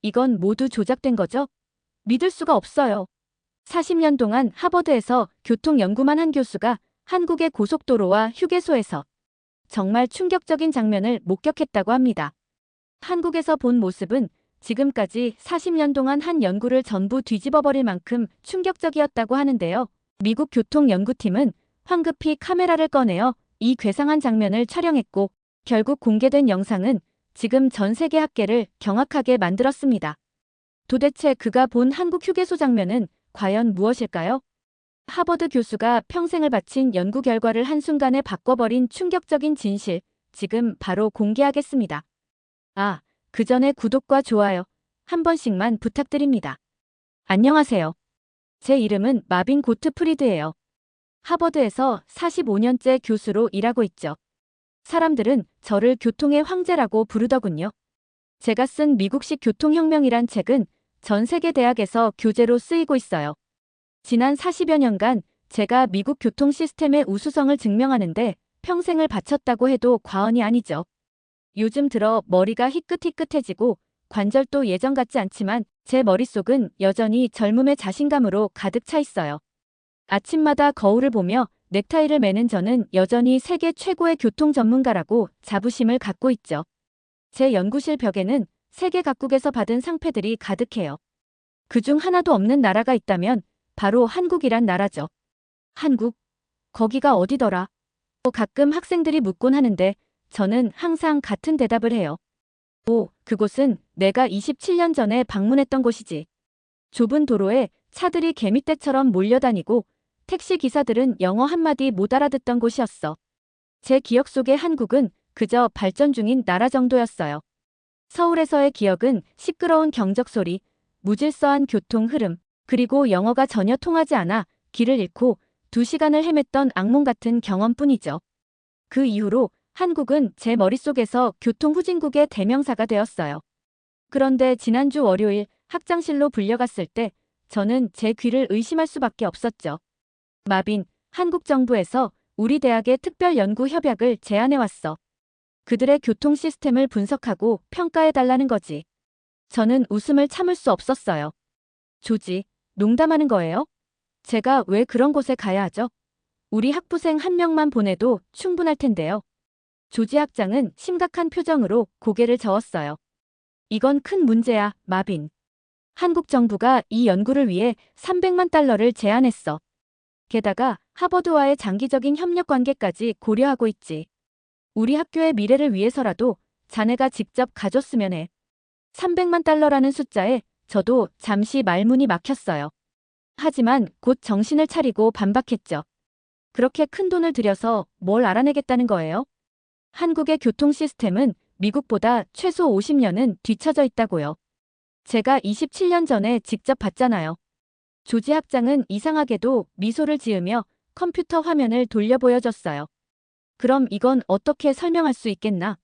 이건 모두 조작된 거죠? 믿을 수가 없어요. 40년 동안 하버드에서 교통 연구만 한 교수가 한국의 고속도로와 휴게소에서 정말 충격적인 장면을 목격했다고 합니다. 한국에서 본 모습은 지금까지 40년 동안 한 연구를 전부 뒤집어버릴 만큼 충격적이었다고 하는데요. 미국 교통연구팀은 황급히 카메라를 꺼내어 이 괴상한 장면을 촬영했고 결국 공개된 영상은 지금 전 세계 학계를 경악하게 만들었습니다. 도대체 그가 본 한국 휴게소 장면은 과연 무엇일까요? 하버드 교수가 평생을 바친 연구 결과를 한순간에 바꿔버린 충격적인 진실, 지금 바로 공개하겠습니다. 그 전에 구독과 좋아요 한 번씩만 부탁드립니다. 안녕하세요. 제 이름은 마빈 고트프리드예요. 하버드에서 45년째 교수로 일하고 있죠. 사람들은 저를 교통의 황제라고 부르더군요. 제가 쓴 미국식 교통혁명이란 책은 전 세계 대학에서 교재로 쓰이고 있어요. 지난 40여 년간 제가 미국 교통 시스템의 우수성을 증명하는데 평생을 바쳤다고 해도 과언이 아니죠. 요즘 들어 머리가 희끗희끗해지고 관절도 예전 같지 않지만 제 머릿속은 여전히 젊음의 자신감으로 가득 차 있어요. 아침마다 거울을 보며 넥타이를 매는 저는 여전히 세계 최고의 교통 전문가라고 자부심을 갖고 있죠. 제 연구실 벽에는 세계 각국에서 받은 상패들이 가득해요. 그중 하나도 없는 나라가 있다면 바로 한국이란 나라죠. 한국? 거기가 어디더라? 가끔 학생들이 묻곤 하는데 저는 항상 같은 대답을 해요. 그곳은 내가 27년 전에 방문했던 곳이지. 좁은 도로에 차들이 개미떼처럼 몰려다니고 택시 기사들은 영어 한마디 못 알아듣던 곳이었어. 제 기억 속의 한국은 그저 발전 중인 나라 정도였어요. 서울에서의 기억은 시끄러운 경적 소리, 무질서한 교통 흐름, 그리고 영어가 전혀 통하지 않아 길을 잃고 2시간을 헤맸던 악몽 같은 경험뿐이죠. 그 이후로 한국은 제 머릿속에서 교통 후진국의 대명사가 되었어요. 그런데 지난주 월요일 학장실로 불려갔을 때 저는 제 귀를 의심할 수밖에 없었죠. 마빈, 한국 정부에서 우리 대학에 특별 연구 협약을 제안해왔어. 그들의 교통 시스템을 분석하고 평가해달라는 거지. 저는 웃음을 참을 수 없었어요. 조지, 농담하는 거예요? 제가 왜 그런 곳에 가야 하죠? 우리 학부생 한 명만 보내도 충분할 텐데요. 조지 학장은 심각한 표정으로 고개를 저었어요. 이건 큰 문제야, 마빈. 한국 정부가 이 연구를 위해 300만 달러를 제안했어. 게다가 하버드와의 장기적인 협력 관계까지 고려하고 있지. 우리 학교의 미래를 위해서라도 자네가 직접 가줬으면 해. 300만 달러라는 숫자에 저도 잠시 말문이 막혔어요. 하지만 곧 정신을 차리고 반박했죠. 그렇게 큰 돈을 들여서 뭘 알아내겠다는 거예요? 한국의 교통 시스템은 미국보다 최소 50년은 뒤처져 있다고요. 제가 27년 전에 직접 봤잖아요. 조지 학장은 이상하게도 미소를 지으며 컴퓨터 화면을 돌려 보여줬어요. 그럼 이건 어떻게 설명할 수 있겠나?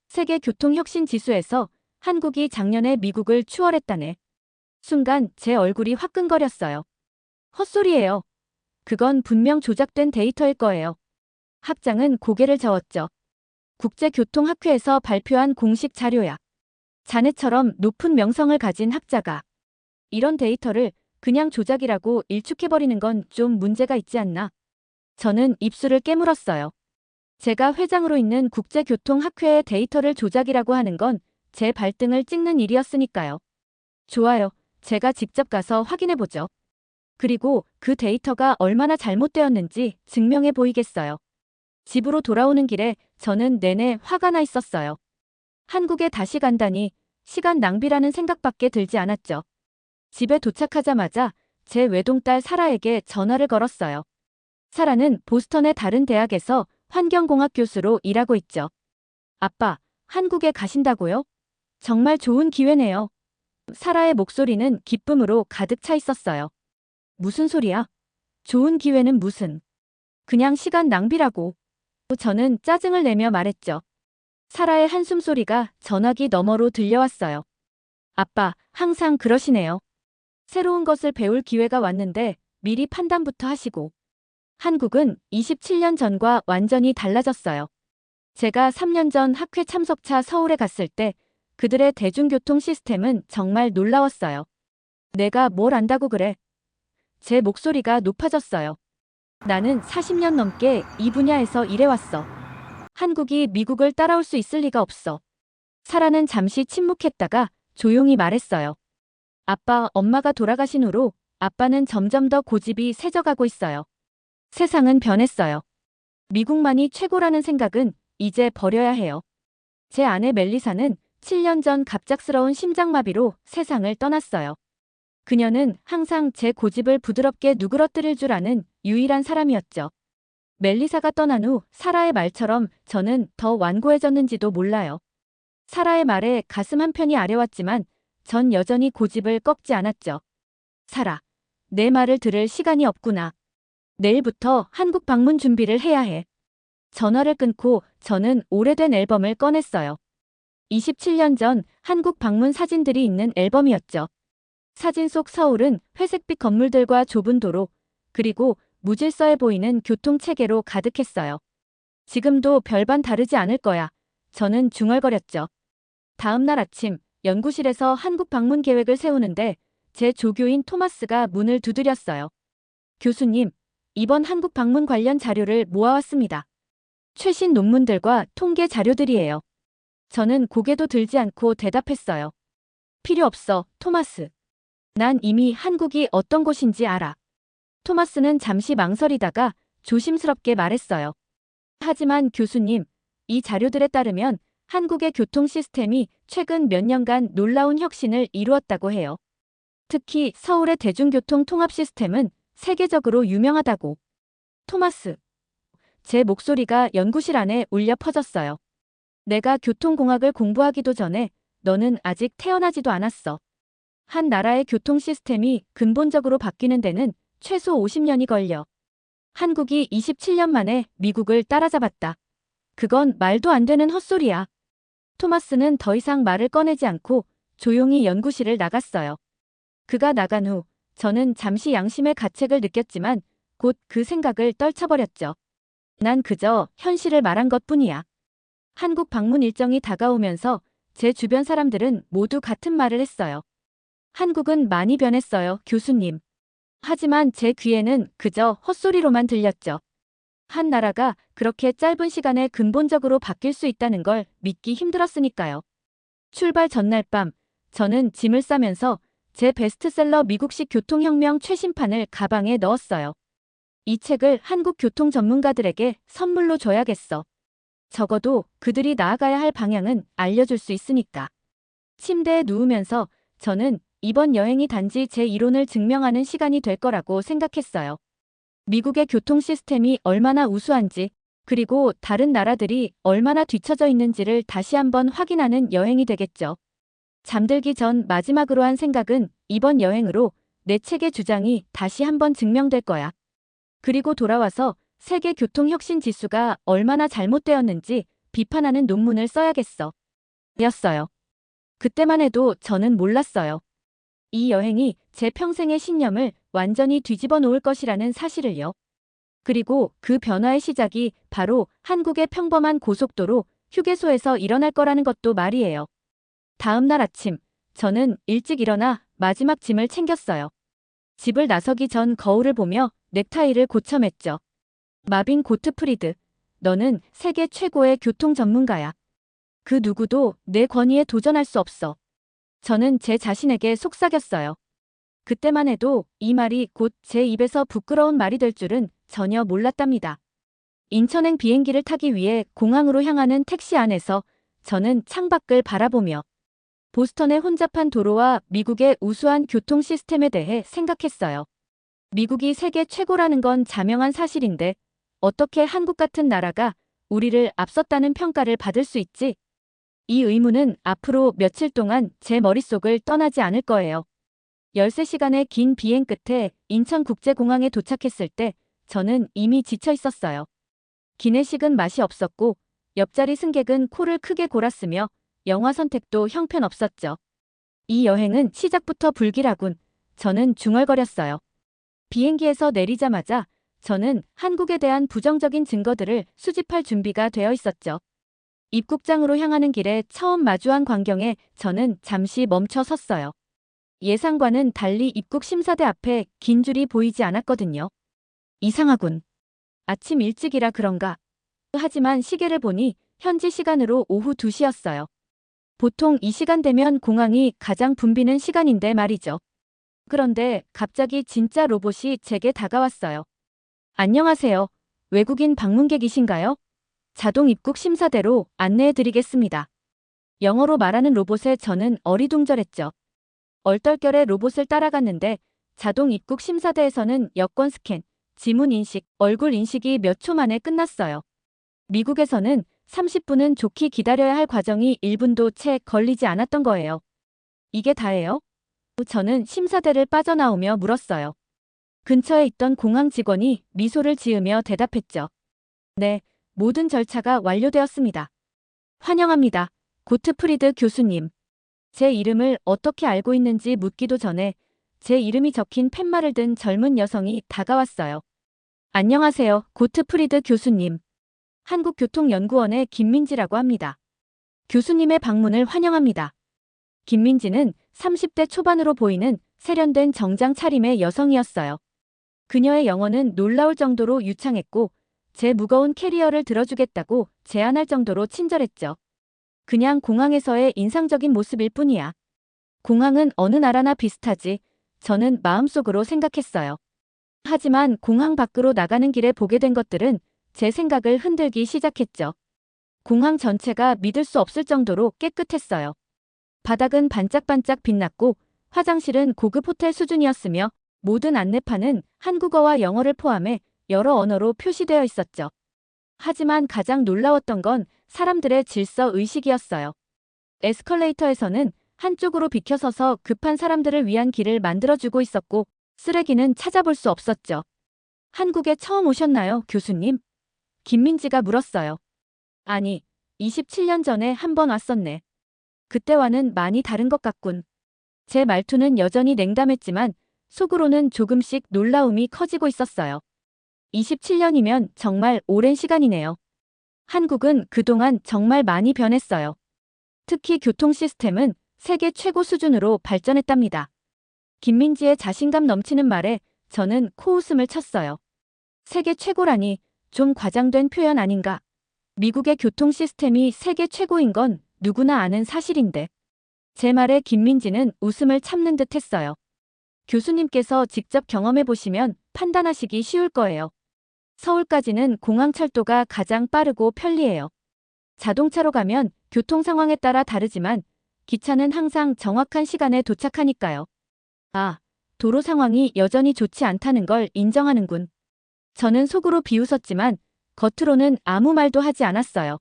세계 교통 혁신 지수에서 한국이 작년에 미국을 추월했다네. 순간 제 얼굴이 화끈거렸어요. 헛소리예요. 그건 분명 조작된 데이터일 거예요. 학장은 고개를 저었죠. 국제교통학회에서 발표한 공식 자료야. 자네처럼 높은 명성을 가진 학자가 이런 데이터를 그냥 조작이라고 일축해버리는 건 좀 문제가 있지 않나? 저는 입술을 깨물었어요. 제가 회장으로 있는 국제교통학회의 데이터를 조작이라고 하는 건 제 발등을 찍는 일이었으니까요. 좋아요. 제가 직접 가서 확인해보죠. 그리고 그 데이터가 얼마나 잘못되었는지 증명해 보이겠어요. 집으로 돌아오는 길에 저는 내내 화가 나 있었어요. 한국에 다시 간다니 시간 낭비라는 생각밖에 들지 않았죠. 집에 도착하자마자 제 외동딸 사라에게 전화를 걸었어요. 사라는 보스턴의 다른 대학에서 환경공학 교수로 일하고 있죠. 아빠, 한국에 가신다고요? 정말 좋은 기회네요. 사라의 목소리는 기쁨으로 가득 차 있었어요. 무슨 소리야? 좋은 기회는 무슨? 그냥 시간 낭비라고. 저는 짜증을 내며 말했죠. 사라의 한숨 소리가 전화기 너머로 들려왔어요. 아빠, 항상 그러시네요. 새로운 것을 배울 기회가 왔는데 미리 판단부터 하시고. 한국은 27년 전과 완전히 달라졌어요. 제가 3년 전 학회 참석차 서울에 갔을 때 그들의 대중교통 시스템은 정말 놀라웠어요. 내가 뭘 안다고 그래? 제 목소리가 높아졌어요. 나는 40년 넘게 이 분야에서 일해왔어. 한국이 미국을 따라올 수 있을 리가 없어. 사라는 잠시 침묵했다가 조용히 말했어요. 아빠, 엄마가 돌아가신 후로 아빠는 점점 더 고집이 세져가고 있어요. 세상은 변했어요. 미국만이 최고라는 생각은 이제 버려야 해요. 제 아내 멜리사는 7년 전 갑작스러운 심장마비로 세상을 떠났어요. 그녀는 항상 제 고집을 부드럽게 누그러뜨릴 줄 아는 유일한 사람이었죠. 멜리사가 떠난 후 사라의 말처럼 저는 더 완고해졌는지도 몰라요. 사라의 말에 가슴 한편이 아려왔지만 전 여전히 고집을 꺾지 않았죠. 사라, 내 말을 들을 시간이 없구나. 내일부터 한국 방문 준비를 해야 해. 전화를 끊고 저는 오래된 앨범을 꺼냈어요. 27년 전 한국 방문 사진들이 있는 앨범이었죠. 사진 속 서울은 회색빛 건물들과 좁은 도로, 그리고 무질서해 보이는 교통체계로 가득했어요. 지금도 별반 다르지 않을 거야. 저는 중얼거렸죠. 다음 날 아침, 연구실에서 한국 방문 계획을 세우는데 제 조교인 토마스가 문을 두드렸어요. 교수님, 이번 한국 방문 관련 자료를 모아왔습니다. 최신 논문들과 통계 자료들이에요. 저는 고개도 들지 않고 대답했어요. 필요 없어, 토마스. 난 이미 한국이 어떤 곳인지 알아. 토마스는 잠시 망설이다가 조심스럽게 말했어요. 하지만 교수님, 이 자료들에 따르면 한국의 교통 시스템이 최근 몇 년간 놀라운 혁신을 이루었다고 해요. 특히 서울의 대중교통 통합 시스템은 세계적으로 유명하다고. 토마스. 제 목소리가 연구실 안에 울려 퍼졌어요. 내가 교통공학을 공부하기도 전에 너는 아직 태어나지도 않았어. 한 나라의 교통 시스템이 근본적으로 바뀌는 데는 최소 50년이 걸려. 한국이 27년 만에 미국을 따라잡았다. 그건 말도 안 되는 헛소리야. 토마스는 더 이상 말을 꺼내지 않고 조용히 연구실을 나갔어요. 그가 나간 후 저는 잠시 양심의 가책을 느꼈지만 곧 그 생각을 떨쳐버렸죠. 난 그저 현실을 말한 것뿐이야. 한국 방문 일정이 다가오면서 제 주변 사람들은 모두 같은 말을 했어요. 한국은 많이 변했어요, 교수님. 하지만 제 귀에는 그저 헛소리로만 들렸죠. 한 나라가 그렇게 짧은 시간에 근본적으로 바뀔 수 있다는 걸 믿기 힘들었으니까요. 출발 전날 밤, 저는 짐을 싸면서 제 베스트셀러 미국식 교통혁명 최신판을 가방에 넣었어요. 이 책을 한국 교통 전문가들에게 선물로 줘야겠어. 적어도 그들이 나아가야 할 방향은 알려줄 수 있으니까. 침대에 누우면서 저는 이번 여행이 단지 제 이론을 증명하는 시간이 될 거라고 생각했어요. 미국의 교통 시스템이 얼마나 우수한지, 그리고 다른 나라들이 얼마나 뒤처져 있는지를 다시 한번 확인하는 여행이 되겠죠. 잠들기 전 마지막으로 한 생각은 이번 여행으로 내 책의 주장이 다시 한번 증명될 거야. 그리고 돌아와서 세계 교통 혁신 지수가 얼마나 잘못되었는지 비판하는 논문을 써야겠어. 였어요. 그때만 해도 저는 몰랐어요. 이 여행이 제 평생의 신념을 완전히 뒤집어 놓을 것이라는 사실을요. 그리고 그 변화의 시작이 바로 한국의 평범한 고속도로 휴게소에서 일어날 거라는 것도 말이에요. 다음 날 아침, 저는 일찍 일어나 마지막 짐을 챙겼어요. 집을 나서기 전 거울을 보며 넥타이를 고쳐맸죠. 마빈 고트프리드, 너는 세계 최고의 교통 전문가야. 그 누구도 내 권위에 도전할 수 없어. 저는 제 자신에게 속삭였어요. 그때만 해도 이 말이 곧 제 입에서 부끄러운 말이 될 줄은 전혀 몰랐답니다. 인천행 비행기를 타기 위해 공항으로 향하는 택시 안에서 저는 창밖을 바라보며 보스턴의 혼잡한 도로와 미국의 우수한 교통 시스템에 대해 생각했어요. 미국이 세계 최고라는 건 자명한 사실인데 어떻게 한국 같은 나라가 우리를 앞섰다는 평가를 받을 수 있지? 이 의문은 앞으로 며칠 동안 제 머릿속을 떠나지 않을 거예요. 13시간의 긴 비행 끝에 인천국제공항에 도착했을 때 저는 이미 지쳐 있었어요. 기내식은 맛이 없었고 옆자리 승객은 코를 크게 골았으며 영화 선택도 형편없었죠. 이 여행은 시작부터 불길하군. 저는 중얼거렸어요. 비행기에서 내리자마자 저는 한국에 대한 부정적인 증거들을 수집할 준비가 되어 있었죠. 입국장으로 향하는 길에 처음 마주한 광경에 저는 잠시 멈춰 섰어요. 예상과는 달리 입국 심사대 앞에 긴 줄이 보이지 않았거든요. 이상하군. 아침 일찍이라 그런가. 하지만 시계를 보니 현지 시간으로 오후 2시였어요. 보통 이 시간 되면 공항이 가장 붐비는 시간인데 말이죠. 그런데 갑자기 진짜 로봇이 제게 다가왔어요. 안녕하세요. 외국인 방문객이신가요? 자동 입국 심사대로 안내해 드리겠습니다. 영어로 말하는 로봇에 저는 어리둥절했죠. 얼떨결에 로봇을 따라갔는데 자동 입국 심사대에서는 여권 스캔, 지문 인식, 얼굴 인식이 몇 초 만에 끝났어요. 미국에서는 30분은 좋게 기다려야 할 과정이 1분도 채 걸리지 않았던 거예요. 이게 다예요? 저는 심사대를 빠져나오며 물었어요. 근처에 있던 공항 직원이 미소를 지으며 대답했죠. 네, 모든 절차가 완료되었습니다. 환영합니다. 고트프리드 교수님. 제 이름을 어떻게 알고 있는지 묻기도 전에 제 이름이 적힌 팻말을 든 젊은 여성이 다가왔어요. 안녕하세요, 고트프리드 교수님. 한국교통연구원의 김민지라고 합니다. 교수님의 방문을 환영합니다. 김민지는 30대 초반으로 보이는 세련된 정장 차림의 여성이었어요. 그녀의 영어는 놀라울 정도로 유창했고 제 무거운 캐리어를 들어주겠다고 제안할 정도로 친절했죠. 그냥 공항에서의 인상적인 모습일 뿐이야. 공항은 어느 나라나 비슷하지. 저는 마음속으로 생각했어요. 하지만 공항 밖으로 나가는 길에 보게 된 것들은 제 생각을 흔들기 시작했죠. 공항 전체가 믿을 수 없을 정도로 깨끗했어요. 바닥은 반짝반짝 빛났고 화장실은 고급 호텔 수준이었으며 모든 안내판은 한국어와 영어를 포함해 여러 언어로 표시되어 있었죠. 하지만 가장 놀라웠던 건 사람들의 질서 의식이었어요. 에스컬레이터에서는 한쪽으로 비켜서서 급한 사람들을 위한 길을 만들어주고 있었고 쓰레기는 찾아볼 수 없었죠. 한국에 처음 오셨나요, 교수님? 김민지가 물었어요. 아니, 27년 전에 한 번 왔었네. 그때와는 많이 다른 것 같군. 제 말투는 여전히 냉담했지만 속으로는 조금씩 놀라움이 커지고 있었어요. 27년이면 정말 오랜 시간이네요. 한국은 그동안 정말 많이 변했어요. 특히 교통 시스템은 세계 최고 수준으로 발전했답니다. 김민지의 자신감 넘치는 말에 저는 코웃음을 쳤어요. 세계 최고라니 좀 과장된 표현 아닌가? 미국의 교통 시스템이 세계 최고인 건 누구나 아는 사실인데. 제 말에 김민지는 웃음을 참는 듯 했어요. 교수님께서 직접 경험해 보시면 판단하시기 쉬울 거예요. 서울까지는 공항철도가 가장 빠르고 편리해요. 자동차로 가면 교통 상황에 따라 다르지만 기차는 항상 정확한 시간에 도착하니까요. 아, 도로 상황이 여전히 좋지 않다는 걸 인정하는군. 저는 속으로 비웃었지만 겉으로는 아무 말도 하지 않았어요.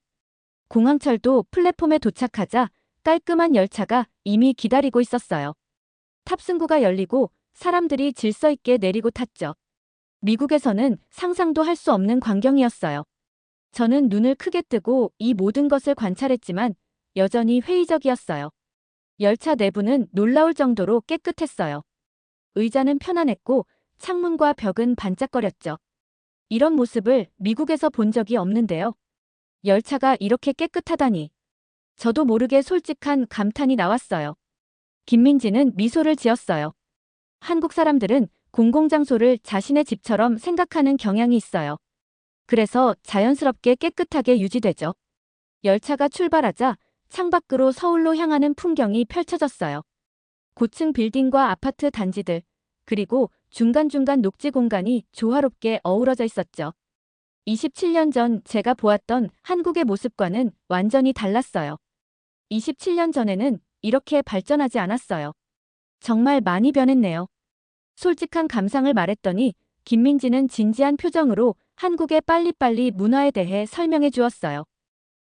공항철도 플랫폼에 도착하자 깔끔한 열차가 이미 기다리고 있었어요. 탑승구가 열리고 사람들이 질서 있게 내리고 탔죠. 미국에서는 상상도 할 수 없는 광경이었어요. 저는 눈을 크게 뜨고 이 모든 것을 관찰했지만 여전히 회의적이었어요. 열차 내부는 놀라울 정도로 깨끗했어요. 의자는 편안했고 창문과 벽은 반짝거렸죠. 이런 모습을 미국에서 본 적이 없는데요. 열차가 이렇게 깨끗하다니. 저도 모르게 솔직한 감탄이 나왔어요. 김민지는 미소를 지었어요. 한국 사람들은 공공장소를 자신의 집처럼 생각하는 경향이 있어요. 그래서 자연스럽게 깨끗하게 유지되죠. 열차가 출발하자 창밖으로 서울로 향하는 풍경이 펼쳐졌어요. 고층 빌딩과 아파트 단지들, 그리고 중간중간 녹지 공간이 조화롭게 어우러져 있었죠. 27년 전 제가 보았던 한국의 모습과는 완전히 달랐어요. 27년 전에는 이렇게 발전하지 않았어요. 정말 많이 변했네요. 솔직한 감상을 말했더니 김민지는 진지한 표정으로 한국의 빨리빨리 문화에 대해 설명해 주었어요.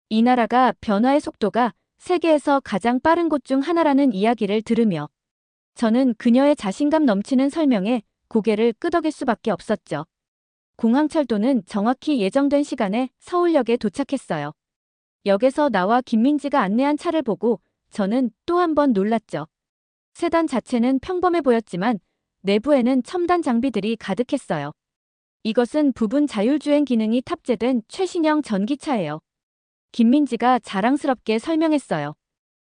이 나라가 변화의 속도가 세계에서 가장 빠른 곳 중 하나라는 이야기를 들으며 저는 그녀의 자신감 넘치는 설명에 고개를 끄덕일 수밖에 없었죠. 공항철도는 정확히 예정된 시간에 서울역에 도착했어요. 역에서 나와 김민지가 안내한 차를 보고 저는 또 한 번 놀랐죠. 세단 자체는 평범해 보였지만 내부에는 첨단 장비들이 가득했어요. 이것은 부분 자율주행 기능이 탑재된 최신형 전기차예요. 김민지가 자랑스럽게 설명했어요.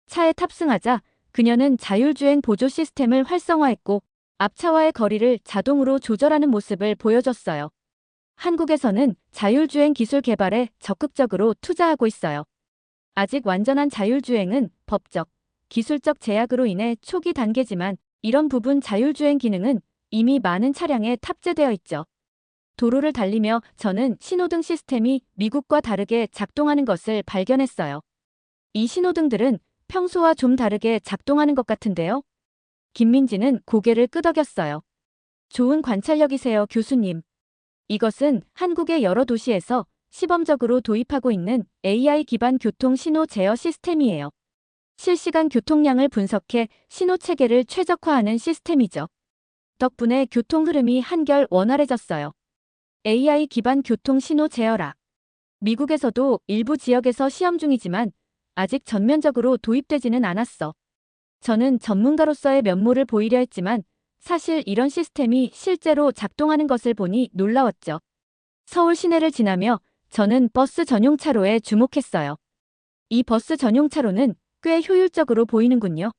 차에 탑승하자 그녀는 자율주행 보조 시스템을 활성화했고 앞차와의 거리를 자동으로 조절하는 모습을 보여줬어요. 한국에서는 자율주행 기술 개발에 적극적으로 투자하고 있어요. 아직 완전한 자율주행은 법적, 기술적 제약으로 인해 초기 단계지만 이런 부분 자율주행 기능은 이미 많은 차량에 탑재되어 있죠. 도로를 달리며 저는 신호등 시스템이 미국과 다르게 작동하는 것을 발견했어요. 이 신호등들은 평소와 좀 다르게 작동하는 것 같은데요. 김민지는 고개를 끄덕였어요. 좋은 관찰력이세요, 교수님. 이것은 한국의 여러 도시에서 시범적으로 도입하고 있는 AI 기반 교통 신호 제어 시스템이에요. 실시간 교통량을 분석해 신호 체계를 최적화하는 시스템이죠. 덕분에 교통 흐름이 한결 원활해졌어요. AI 기반 교통 신호 제어라. 미국에서도 일부 지역에서 시험 중이지만 아직 전면적으로 도입되지는 않았어. 저는 전문가로서의 면모를 보이려 했지만 사실 이런 시스템이 실제로 작동하는 것을 보니 놀라웠죠. 서울 시내를 지나며 저는 버스 전용 차로에 주목했어요. 이 버스 전용 차로는 꽤 효율적으로 보이는군요.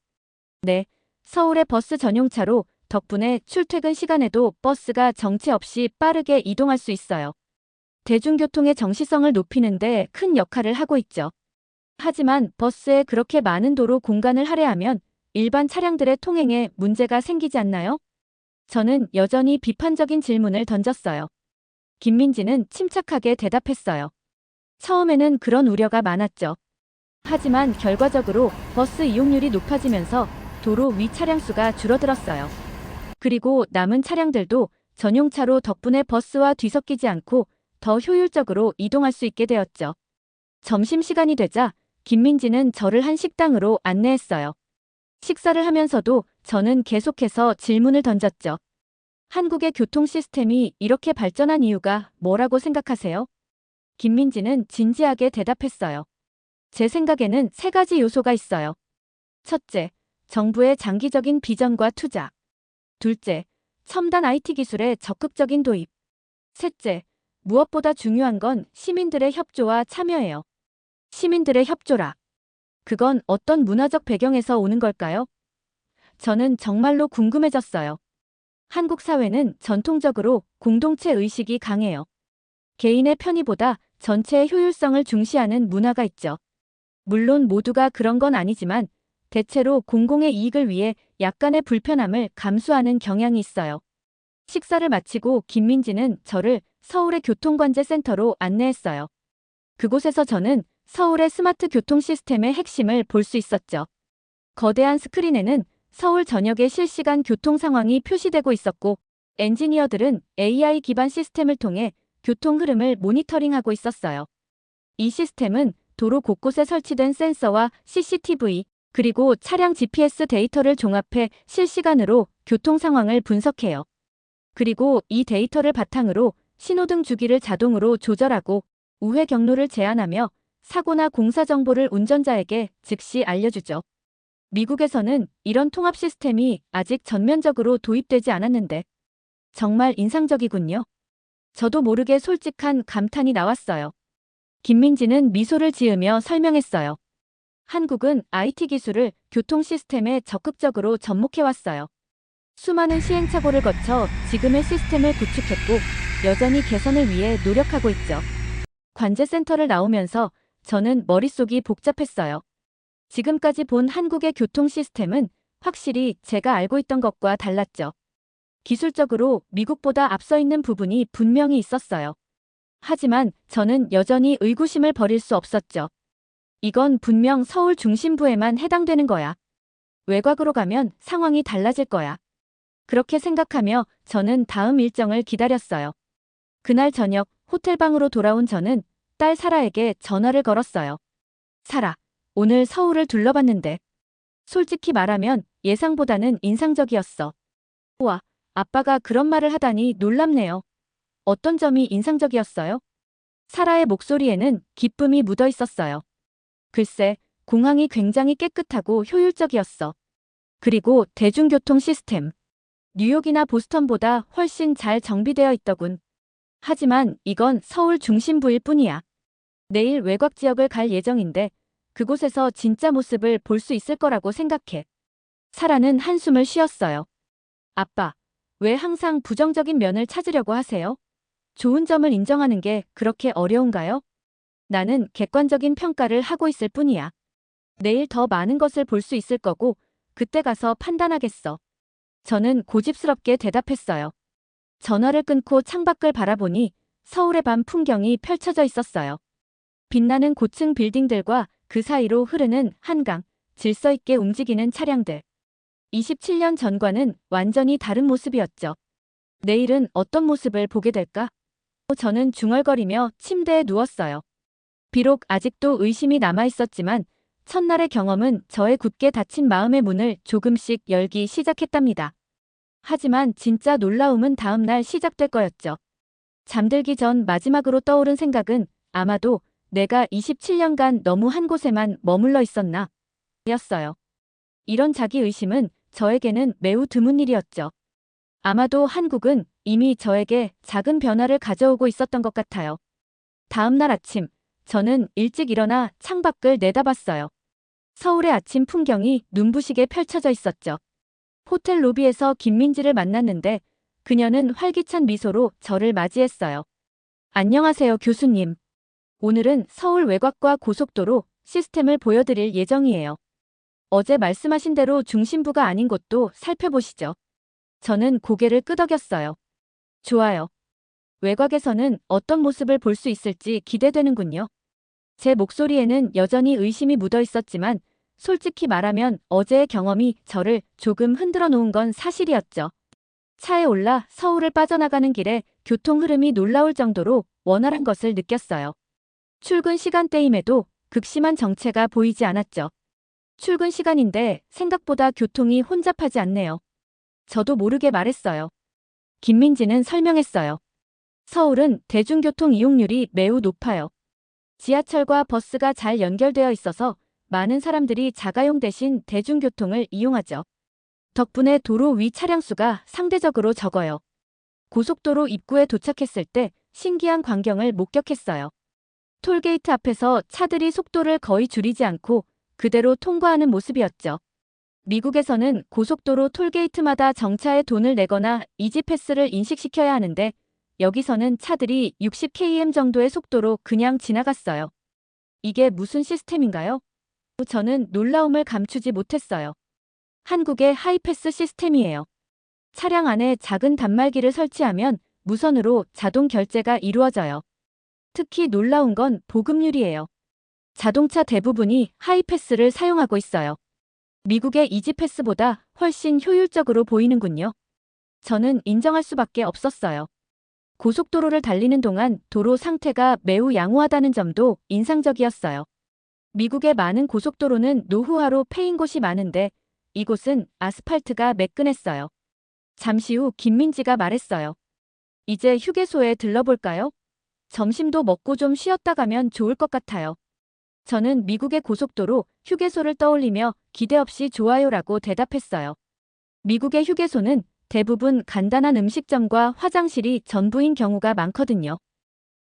네, 서울의 버스 전용 차로 덕분에 출퇴근 시간에도 버스가 정체 없이 빠르게 이동할 수 있어요. 대중교통의 정시성을 높이는 데 큰 역할을 하고 있죠. 하지만 버스에 그렇게 많은 도로 공간을 할애하면 일반 차량들의 통행에 문제가 생기지 않나요? 저는 여전히 비판적인 질문을 던졌어요. 김민지는 침착하게 대답했어요. 처음에는 그런 우려가 많았죠. 하지만 결과적으로 버스 이용률이 높아지면서 도로 위 차량 수가 줄어들었어요. 그리고 남은 차량들도 전용차로 덕분에 버스와 뒤섞이지 않고 더 효율적으로 이동할 수 있게 되었죠. 점심시간이 되자 김민지는 저를 한 식당으로 안내했어요. 식사를 하면서도 저는 계속해서 질문을 던졌죠. 한국의 교통 시스템이 이렇게 발전한 이유가 뭐라고 생각하세요? 김민지는 진지하게 대답했어요. 제 생각에는 세 가지 요소가 있어요. 첫째, 정부의 장기적인 비전과 투자. 둘째, 첨단 IT 기술의 적극적인 도입. 셋째, 무엇보다 중요한 건 시민들의 협조와 참여예요. 시민들의 협조라. 그건 어떤 문화적 배경에서 오는 걸까요? 저는 정말로 궁금해졌어요. 한국 사회는 전통적으로 공동체 의식이 강해요. 개인의 편의보다 전체의 효율성을 중시하는 문화가 있죠. 물론 모두가 그런 건 아니지만 대체로 공공의 이익을 위해 약간의 불편함을 감수하는 경향이 있어요. 식사를 마치고 김민지는 저를 서울의 교통관제센터로 안내했어요. 그곳에서 저는 서울의 스마트 교통 시스템의 핵심을 볼 수 있었죠. 거대한 스크린에는 서울 전역의 실시간 교통 상황이 표시되고 있었고 엔지니어들은 AI 기반 시스템을 통해 교통 흐름을 모니터링하고 있었어요. 이 시스템은 도로 곳곳에 설치된 센서와 CCTV, 그리고 차량 GPS 데이터를 종합해 실시간으로 교통 상황을 분석해요. 그리고 이 데이터를 바탕으로 신호등 주기를 자동으로 조절하고 우회 경로를 제한하며 사고나 공사 정보를 운전자에게 즉시 알려주죠. 미국에서는 이런 통합 시스템이 아직 전면적으로 도입되지 않았는데 정말 인상적이군요. 저도 모르게 솔직한 감탄이 나왔어요. 김민지는 미소를 지으며 설명했어요. 한국은 IT 기술을 교통 시스템에 적극적으로 접목해왔어요. 수많은 시행착오를 거쳐 지금의 시스템을 구축했고 여전히 개선을 위해 노력하고 있죠. 관제센터를 나오면서 저는 머릿속이 복잡했어요. 지금까지 본 한국의 교통 시스템은 확실히 제가 알고 있던 것과 달랐죠. 기술적으로 미국보다 앞서 있는 부분이 분명히 있었어요. 하지만 저는 여전히 의구심을 버릴 수 없었죠. 이건 분명 서울 중심부에만 해당되는 거야. 외곽으로 가면 상황이 달라질 거야. 그렇게 생각하며 저는 다음 일정을 기다렸어요. 그날 저녁 호텔방으로 돌아온 저는 딸 사라에게 전화를 걸었어요. 사라, 오늘 서울을 둘러봤는데 솔직히 말하면 예상보다는 인상적이었어. 우와, 아빠가 그런 말을 하다니 놀랍네요. 어떤 점이 인상적이었어요? 사라의 목소리에는 기쁨이 묻어 있었어요. 글쎄, 공항이 굉장히 깨끗하고 효율적이었어. 그리고 대중교통 시스템. 뉴욕이나 보스턴보다 훨씬 잘 정비되어 있더군. 하지만 이건 서울 중심부일 뿐이야. 내일 외곽 지역을 갈 예정인데 그곳에서 진짜 모습을 볼 수 있을 거라고 생각해. 사라는 한숨을 쉬었어요. 아빠, 왜 항상 부정적인 면을 찾으려고 하세요? 좋은 점을 인정하는 게 그렇게 어려운가요? 나는 객관적인 평가를 하고 있을 뿐이야. 내일 더 많은 것을 볼 수 있을 거고 그때 가서 판단하겠어. 저는 고집스럽게 대답했어요. 전화를 끊고 창밖을 바라보니 서울의 밤 풍경이 펼쳐져 있었어요. 빛나는 고층 빌딩들과 그 사이로 흐르는 한강, 질서 있게 움직이는 차량들. 27년 전과는 완전히 다른 모습이었죠. 내일은 어떤 모습을 보게 될까? 저는 중얼거리며 침대에 누웠어요. 비록 아직도 의심이 남아 있었지만 첫날의 경험은 저의 굳게 닫힌 마음의 문을 조금씩 열기 시작했답니다. 하지만 진짜 놀라움은 다음 날 시작될 거였죠. 잠들기 전 마지막으로 떠오른 생각은 아마도 내가 27년간 너무 한 곳에만 머물러 있었나? 였어요. 이런 자기의심은 저에게는 매우 드문 일이었죠. 아마도 한국은 이미 저에게 작은 변화를 가져오고 있었던 것 같아요. 다음 날 아침, 저는 일찍 일어나 창밖을 내다봤어요. 서울의 아침 풍경이 눈부시게 펼쳐져 있었죠. 호텔 로비에서 김민지를 만났는데 그녀는 활기찬 미소로 저를 맞이했어요. 안녕하세요, 교수님. 오늘은 서울 외곽과 고속도로 시스템을 보여드릴 예정이에요. 어제 말씀하신 대로 중심부가 아닌 곳도 살펴보시죠. 저는 고개를 끄덕였어요. 좋아요. 외곽에서는 어떤 모습을 볼 수 있을지 기대되는군요. 제 목소리에는 여전히 의심이 묻어 있었지만 솔직히 말하면 어제의 경험이 저를 조금 흔들어 놓은 건 사실이었죠. 차에 올라 서울을 빠져나가는 길에 교통 흐름이 놀라울 정도로 원활한 것을 느꼈어요. 출근 시간대임에도 극심한 정체가 보이지 않았죠. 출근 시간인데 생각보다 교통이 혼잡하지 않네요. 저도 모르게 말했어요. 김민지는 설명했어요. 서울은 대중교통 이용률이 매우 높아요. 지하철과 버스가 잘 연결되어 있어서 많은 사람들이 자가용 대신 대중교통을 이용하죠. 덕분에 도로 위 차량 수가 상대적으로 적어요. 고속도로 입구에 도착했을 때 신기한 광경을 목격했어요. 톨게이트 앞에서 차들이 속도를 거의 줄이지 않고 그대로 통과하는 모습이었죠. 미국에서는 고속도로 톨게이트마다 정차에 돈을 내거나 이지패스를 인식시켜야 하는데 여기서는 차들이 60km 정도의 속도로 그냥 지나갔어요. 이게 무슨 시스템인가요? 저는 놀라움을 감추지 못했어요. 한국의 하이패스 시스템이에요. 차량 안에 작은 단말기를 설치하면 무선으로 자동 결제가 이루어져요. 특히 놀라운 건 보급률이에요. 자동차 대부분이 하이패스를 사용하고 있어요. 미국의 이지패스보다 훨씬 효율적으로 보이는군요. 저는 인정할 수밖에 없었어요. 고속도로를 달리는 동안 도로 상태가 매우 양호하다는 점도 인상적이었어요. 미국의 많은 고속도로는 노후화로 패인 곳이 많은데 이곳은 아스팔트가 매끈했어요. 잠시 후 김민지가 말했어요. 이제 휴게소에 들러볼까요? 점심도 먹고 좀 쉬었다 가면 좋을 것 같아요. 저는 미국의 고속도로 휴게소를 떠올리며 기대 없이 좋아요라고 대답했어요. 미국의 휴게소는 대부분 간단한 음식점과 화장실이 전부인 경우가 많거든요.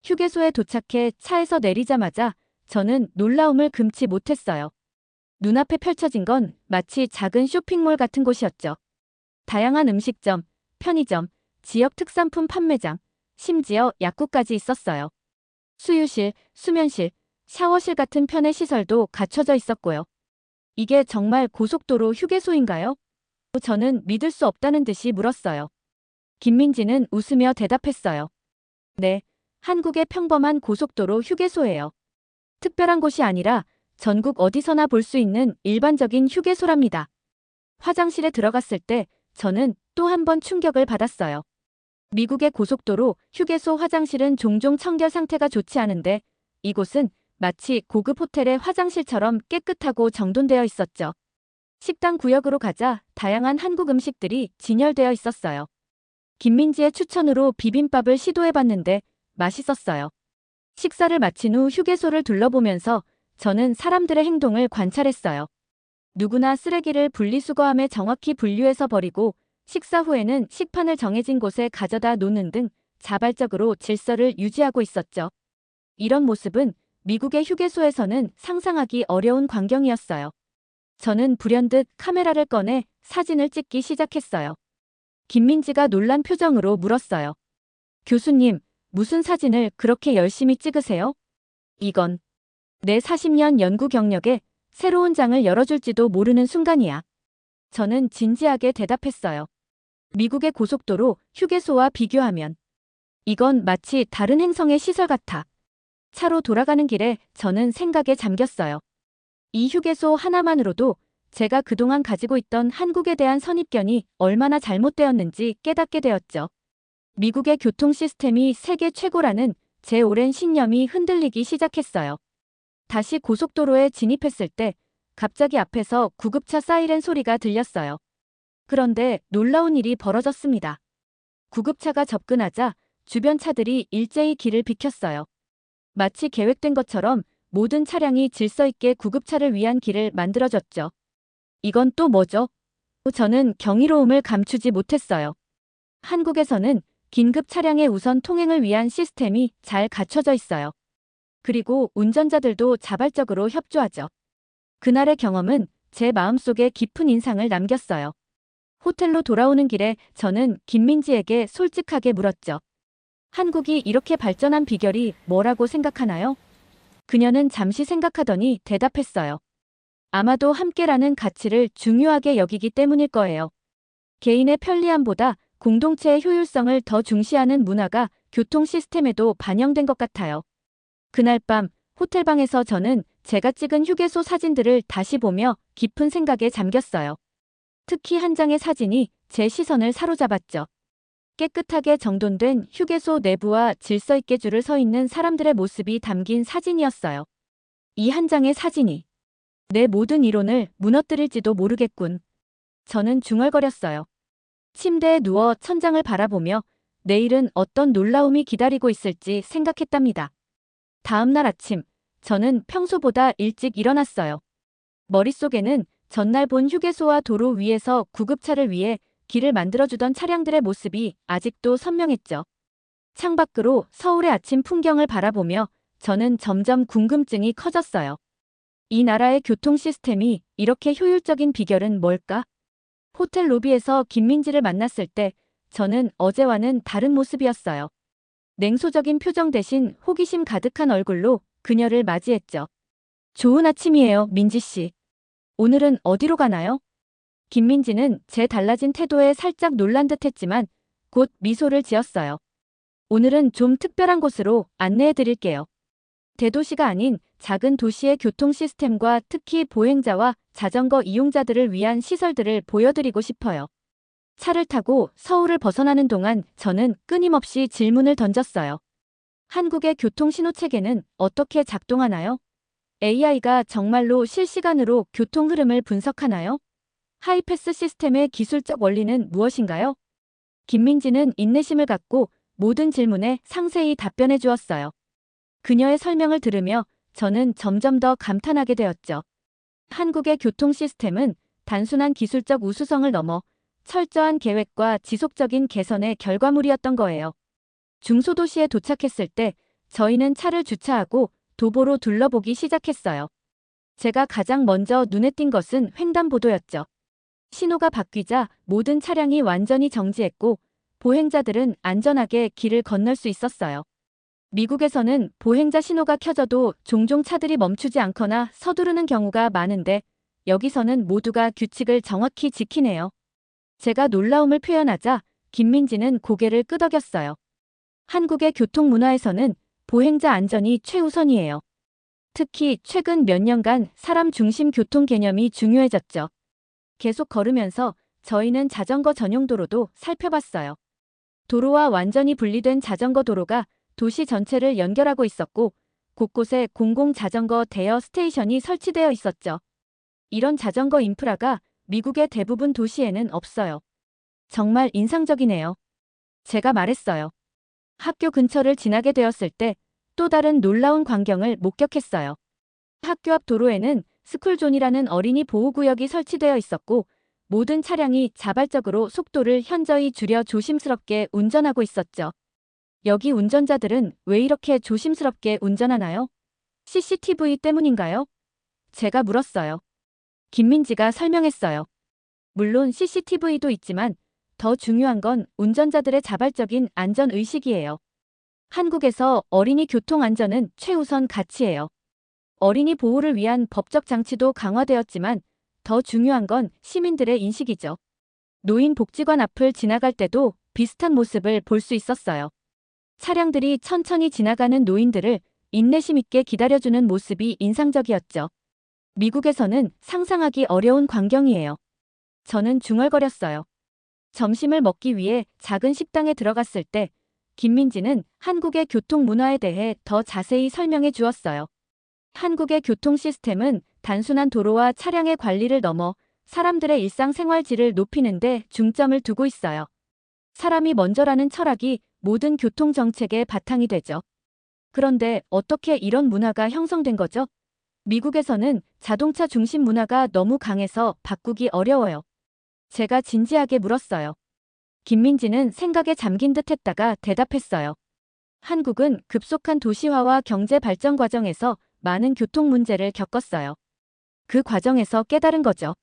휴게소에 도착해 차에서 내리자마자 저는 놀라움을 금치 못했어요. 눈앞에 펼쳐진 건 마치 작은 쇼핑몰 같은 곳이었죠. 다양한 음식점, 편의점, 지역 특산품 판매장, 심지어 약국까지 있었어요. 수유실, 수면실, 샤워실 같은 편의 시설도 갖춰져 있었고요. 이게 정말 고속도로 휴게소인가요? 저는 믿을 수 없다는 듯이 물었어요. 김민지는 웃으며 대답했어요. 네, 한국의 평범한 고속도로 휴게소예요. 특별한 곳이 아니라 전국 어디서나 볼 수 있는 일반적인 휴게소랍니다. 화장실에 들어갔을 때 저는 또 한 번 충격을 받았어요. 미국의 고속도로 휴게소 화장실은 종종 청결 상태가 좋지 않은데 이곳은 마치 고급 호텔의 화장실처럼 깨끗하고 정돈되어 있었죠. 식당 구역으로 가자 다양한 한국 음식들이 진열되어 있었어요. 김민지의 추천으로 비빔밥을 시도해봤는데 맛있었어요. 식사를 마친 후 휴게소를 둘러보면서 저는 사람들의 행동을 관찰했어요. 누구나 쓰레기를 분리수거함에 정확히 분류해서 버리고 식사 후에는 식판을 정해진 곳에 가져다 놓는 등 자발적으로 질서를 유지하고 있었죠. 이런 모습은 미국의 휴게소에서는 상상하기 어려운 광경이었어요. 저는 불현듯 카메라를 꺼내 사진을 찍기 시작했어요. 김민지가 놀란 표정으로 물었어요. 교수님, 무슨 사진을 그렇게 열심히 찍으세요? 이건 내 40년 연구 경력에 새로운 장을 열어줄지도 모르는 순간이야. 저는 진지하게 대답했어요. 미국의 고속도로, 휴게소와 비교하면 이건 마치 다른 행성의 시설 같아. 차로 돌아가는 길에 저는 생각에 잠겼어요. 이 휴게소 하나만으로도 제가 그동안 가지고 있던 한국에 대한 선입견이 얼마나 잘못되었는지 깨닫게 되었죠. 미국의 교통 시스템이 세계 최고라는 제 오랜 신념이 흔들리기 시작했어요. 다시 고속도로에 진입했을 때 갑자기 앞에서 구급차 사이렌 소리가 들렸어요. 그런데 놀라운 일이 벌어졌습니다. 구급차가 접근하자 주변 차들이 일제히 길을 비켰어요. 마치 계획된 것처럼 모든 차량이 질서 있게 구급차를 위한 길을 만들어줬죠. 이건 또 뭐죠? 저는 경이로움을 감추지 못했어요. 한국에서는 긴급 차량의 우선 통행을 위한 시스템이 잘 갖춰져 있어요. 그리고 운전자들도 자발적으로 협조하죠. 그날의 경험은 제 마음속에 깊은 인상을 남겼어요. 호텔로 돌아오는 길에 저는 김민지에게 솔직하게 물었죠. 한국이 이렇게 발전한 비결이 뭐라고 생각하나요? 그녀는 잠시 생각하더니 대답했어요. 아마도 함께라는 가치를 중요하게 여기기 때문일 거예요. 개인의 편리함보다 공동체의 효율성을 더 중시하는 문화가 교통 시스템에도 반영된 것 같아요. 그날 밤 호텔방에서 저는 제가 찍은 휴게소 사진들을 다시 보며 깊은 생각에 잠겼어요. 특히 한 장의 사진이 제 시선을 사로잡았죠. 깨끗하게 정돈된 휴게소 내부와 질서 있게 줄을 서 있는 사람들의 모습이 담긴 사진이었어요. 이 한 장의 사진이 내 모든 이론을 무너뜨릴지도 모르겠군. 저는 중얼거렸어요. 침대에 누워 천장을 바라보며 내일은 어떤 놀라움이 기다리고 있을지 생각했답니다. 다음 날 아침, 저는 평소보다 일찍 일어났어요. 머릿속에는 전날 본 휴게소와 도로 위에서 구급차를 위해 길을 만들어주던 차량들의 모습이 아직도 선명했죠. 창밖으로 서울의 아침 풍경을 바라보며 저는 점점 궁금증이 커졌어요. 이 나라의 교통 시스템이 이렇게 효율적인 비결은 뭘까? 호텔 로비에서 김민지를 만났을 때 저는 어제와는 다른 모습이었어요. 냉소적인 표정 대신 호기심 가득한 얼굴로 그녀를 맞이했죠. 좋은 아침이에요, 민지 씨. 오늘은 어디로 가나요? 김민지는 제 달라진 태도에 살짝 놀란 듯 했지만 곧 미소를 지었어요. 오늘은 좀 특별한 곳으로 안내해 드릴게요. 대도시가 아닌 작은 도시의 교통 시스템과 특히 보행자와 자전거 이용자들을 위한 시설들을 보여드리고 싶어요. 차를 타고 서울을 벗어나는 동안 저는 끊임없이 질문을 던졌어요. 한국의 교통 신호 체계는 어떻게 작동하나요? AI가 정말로 실시간으로 교통 흐름을 분석하나요? 하이패스 시스템의 기술적 원리는 무엇인가요? 김민지는 인내심을 갖고 모든 질문에 상세히 답변해 주었어요. 그녀의 설명을 들으며 저는 점점 더 감탄하게 되었죠. 한국의 교통 시스템은 단순한 기술적 우수성을 넘어 철저한 계획과 지속적인 개선의 결과물이었던 거예요. 중소도시에 도착했을 때 저희는 차를 주차하고 도보로 둘러보기 시작했어요. 제가 가장 먼저 눈에 띈 것은 횡단보도였죠. 신호가 바뀌자 모든 차량이 완전히 정지했고 보행자들은 안전하게 길을 건널 수 있었어요. 미국에서는 보행자 신호가 켜져도 종종 차들이 멈추지 않거나 서두르는 경우가 많은데 여기서는 모두가 규칙을 정확히 지키네요. 제가 놀라움을 표현하자 김민지는 고개를 끄덕였어요. 한국의 교통 문화에서는 보행자 안전이 최우선이에요. 특히 최근 몇 년간 사람 중심 교통 개념이 중요해졌죠. 계속 걸으면서 저희는 자전거 전용 도로도 살펴봤어요. 도로와 완전히 분리된 자전거 도로가 도시 전체를 연결하고 있었고 곳곳에 공공 자전거 대여 스테이션이 설치되어 있었죠. 이런 자전거 인프라가 미국의 대부분 도시에는 없어요. 정말 인상적이네요. 제가 말했어요. 학교 근처를 지나게 되었을 때 또 다른 놀라운 광경을 목격했어요. 학교 앞 도로에는 스쿨존이라는 어린이 보호구역이 설치되어 있었고 모든 차량이 자발적으로 속도를 현저히 줄여 조심스럽게 운전하고 있었죠. 여기 운전자들은 왜 이렇게 조심스럽게 운전하나요? CCTV 때문인가요? 제가 물었어요. 김민지가 설명했어요. 물론 CCTV도 있지만 더 중요한 건 운전자들의 자발적인 안전의식이에요. 한국에서 어린이 교통 안전은 최우선 가치예요. 어린이 보호를 위한 법적 장치도 강화되었지만 더 중요한 건 시민들의 인식이죠. 노인복지관 앞을 지나갈 때도 비슷한 모습을 볼 수 있었어요. 차량들이 천천히 지나가는 노인들을 인내심 있게 기다려주는 모습이 인상적이었죠. 미국에서는 상상하기 어려운 광경이에요. 저는 중얼거렸어요. 점심을 먹기 위해 작은 식당에 들어갔을 때 김민지는 한국의 교통 문화에 대해 더 자세히 설명해 주었어요. 한국의 교통 시스템은 단순한 도로와 차량의 관리를 넘어 사람들의 일상생활 질을 높이는 데 중점을 두고 있어요. 사람이 먼저라는 철학이 모든 교통 정책의 바탕이 되죠. 그런데 어떻게 이런 문화가 형성된 거죠? 미국에서는 자동차 중심 문화가 너무 강해서 바꾸기 어려워요. 제가 진지하게 물었어요. 김민지는 생각에 잠긴 듯 했다가 대답했어요. 한국은 급속한 도시화와 경제 발전 과정에서 많은 교통 문제를 겪었어요. 그 과정에서 깨달은 거죠.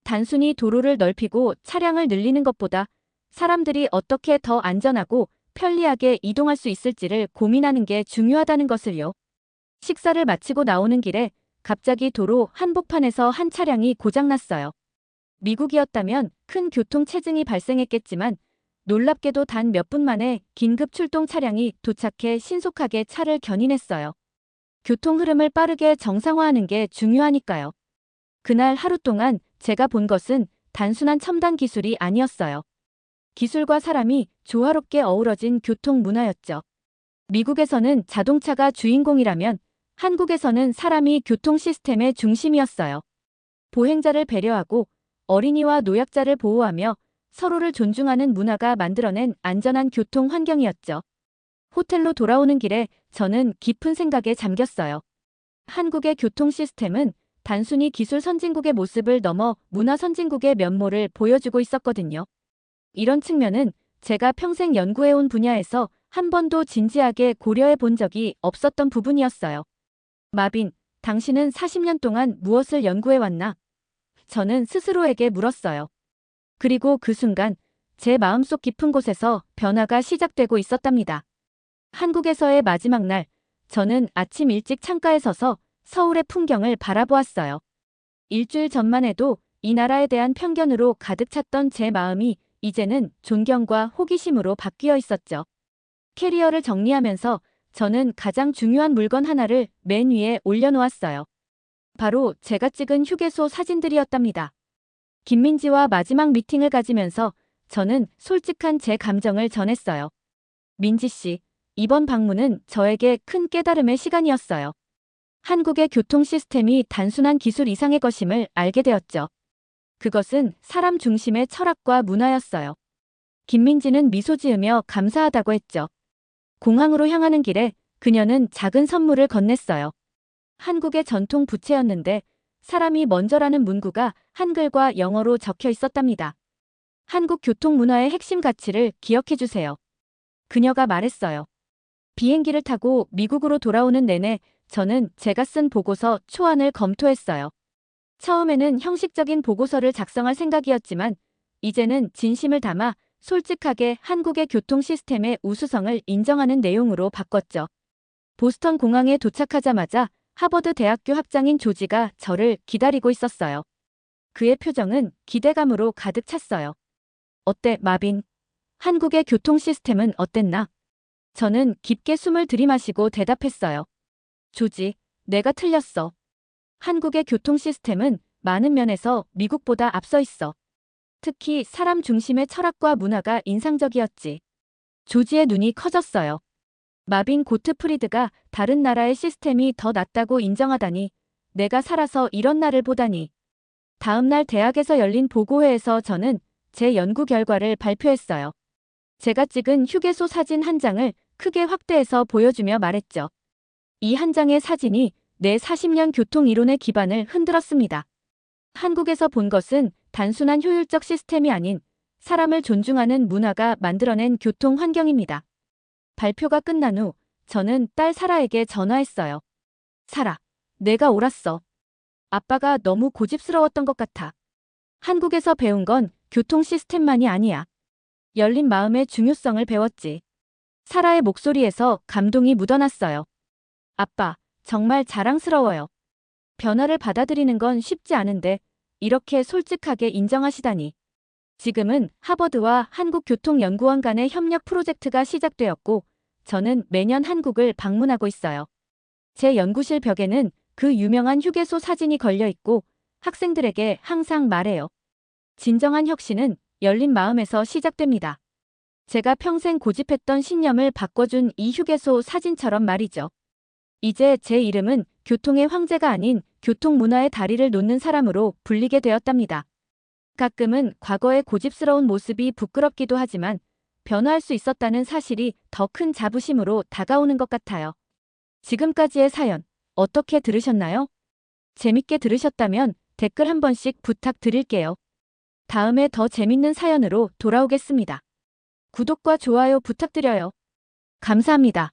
단순히 도로를 넓히고 차량을 늘리는 것보다 사람들이 어떻게 더 안전하고 편리하게 이동할 수 있을지를 고민하는 게 중요하다는 것을요. 식사를 마치고 나오는 길에 갑자기 도로 한복판에서 한 차량이 고장났어요. 미국이었다면 큰 교통 체증이 발생했겠지만 놀랍게도 단 몇 분 만에 긴급 출동 차량이 도착해 신속하게 차를 견인했어요. 교통 흐름을 빠르게 정상화하는 게 중요하니까요. 그날 하루 동안 제가 본 것은 단순한 첨단 기술이 아니었어요. 기술과 사람이 조화롭게 어우러진 교통 문화였죠. 미국에서는 자동차가 주인공이라면 한국에서는 사람이 교통 시스템의 중심이었어요. 보행자를 배려하고 어린이와 노약자를 보호하며 서로를 존중하는 문화가 만들어낸 안전한 교통 환경이었죠. 호텔로 돌아오는 길에 저는 깊은 생각에 잠겼어요. 한국의 교통 시스템은 단순히 기술 선진국의 모습을 넘어 문화 선진국의 면모를 보여주고 있었거든요. 이런 측면은 제가 평생 연구해온 분야에서 한 번도 진지하게 고려해 본 적이 없었던 부분이었어요. 마빈, 당신은 40년 동안 무엇을 연구해왔나? 저는 스스로에게 물었어요. 그리고 그 순간 제 마음속 깊은 곳에서 변화가 시작되고 있었답니다. 한국에서의 마지막 날, 저는 아침 일찍 창가에 서서 서울의 풍경을 바라보았어요. 일주일 전만 해도 이 나라에 대한 편견으로 가득 찼던 제 마음이 이제는 존경과 호기심으로 바뀌어 있었죠. 캐리어를 정리하면서 저는 가장 중요한 물건 하나를 맨 위에 올려놓았어요. 바로 제가 찍은 휴게소 사진들이었답니다. 김민지와 마지막 미팅을 가지면서 저는 솔직한 제 감정을 전했어요. 민지 씨, 이번 방문은 저에게 큰 깨달음의 시간이었어요. 한국의 교통 시스템이 단순한 기술 이상의 것임을 알게 되었죠. 그것은 사람 중심의 철학과 문화였어요. 김민지는 미소 지으며 감사하다고 했죠. 공항으로 향하는 길에 그녀는 작은 선물을 건넸어요. 한국의 전통 부채였는데 사람이 먼저라는 문구가 한글과 영어로 적혀 있었답니다. 한국 교통 문화의 핵심 가치를 기억해 주세요. 그녀가 말했어요. 비행기를 타고 미국으로 돌아오는 내내 저는 제가 쓴 보고서 초안을 검토했어요. 처음에는 형식적인 보고서를 작성할 생각이었지만 이제는 진심을 담아 솔직하게 한국의 교통 시스템의 우수성을 인정하는 내용으로 바꿨죠. 보스턴 공항에 도착하자마자 하버드 대학교 학장인 조지가 저를 기다리고 있었어요. 그의 표정은 기대감으로 가득 찼어요. 어때, 마빈? 한국의 교통 시스템은 어땠나? 저는 깊게 숨을 들이마시고 대답했어요. 조지, 내가 틀렸어. 한국의 교통 시스템은 많은 면에서 미국보다 앞서 있어. 특히 사람 중심의 철학과 문화가 인상적이었지. 조지의 눈이 커졌어요. 마빈 고트프리드가 다른 나라의 시스템이 더 낫다고 인정하다니, 내가 살아서 이런 날을 보다니. 다음 날 대학에서 열린 보고회에서 저는 제 연구 결과를 발표했어요. 제가 찍은 휴게소 사진 한 장을 크게 확대해서 보여주며 말했죠. 이 한 장의 사진이 내 40년 교통 이론의 기반을 흔들었습니다. 한국에서 본 것은 단순한 효율적 시스템이 아닌 사람을 존중하는 문화가 만들어낸 교통 환경입니다. 발표가 끝난 후 저는 딸 사라에게 전화했어요. 살아. 내가 옳았어. 아빠가 너무 고집스러웠던 것 같아. 한국에서 배운 건 교통 시스템만이 아니야. 열린 마음의 중요성을 배웠지. 사라의 목소리에서 감동이 묻어났어요. 아빠, 정말 자랑스러워요. 변화를 받아들이는 건 쉽지 않은데 이렇게 솔직하게 인정하시다니. 지금은 하버드와 한국교통연구원 간의 협력 프로젝트가 시작되었고 저는 매년 한국을 방문하고 있어요. 제 연구실 벽에는 그 유명한 휴게소 사진이 걸려 있고 학생들에게 항상 말해요. 진정한 혁신은 열린 마음에서 시작됩니다. 제가 평생 고집했던 신념을 바꿔준 이 휴게소 사진처럼 말이죠. 이제 제 이름은 교통의 황제가 아닌 교통 문화의 다리를 놓는 사람으로 불리게 되었답니다. 가끔은 과거의 고집스러운 모습이 부끄럽기도 하지만 변화할 수 있었다는 사실이 더 큰 자부심으로 다가오는 것 같아요. 지금까지의 사연 어떻게 들으셨나요? 재밌게 들으셨다면 댓글 한 번씩 부탁드릴게요. 다음에 더 재밌는 사연으로 돌아오겠습니다. 구독과 좋아요 부탁드려요. 감사합니다.